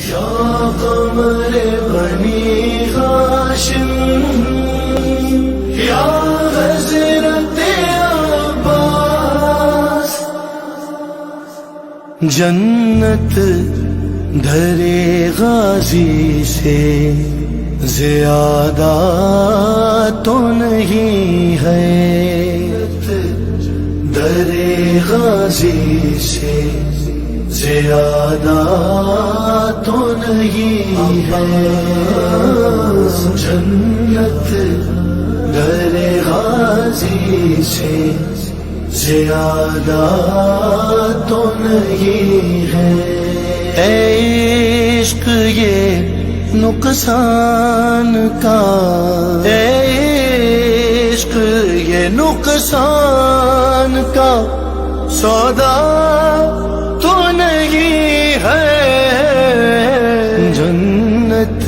یا قمر بنی ہاشم یا حضرت عباس، جنت دھرے غازی سے زیادہ تو نہیں ہے، درے غازی سے زیادہ تو نہیں ہے، جنت درے غازی سے زیادہ تو نہیں ہے۔ اے عشق یہ نقصان کا، اے عشق یہ نقصان کا سودا تو نہیں ہے، جنت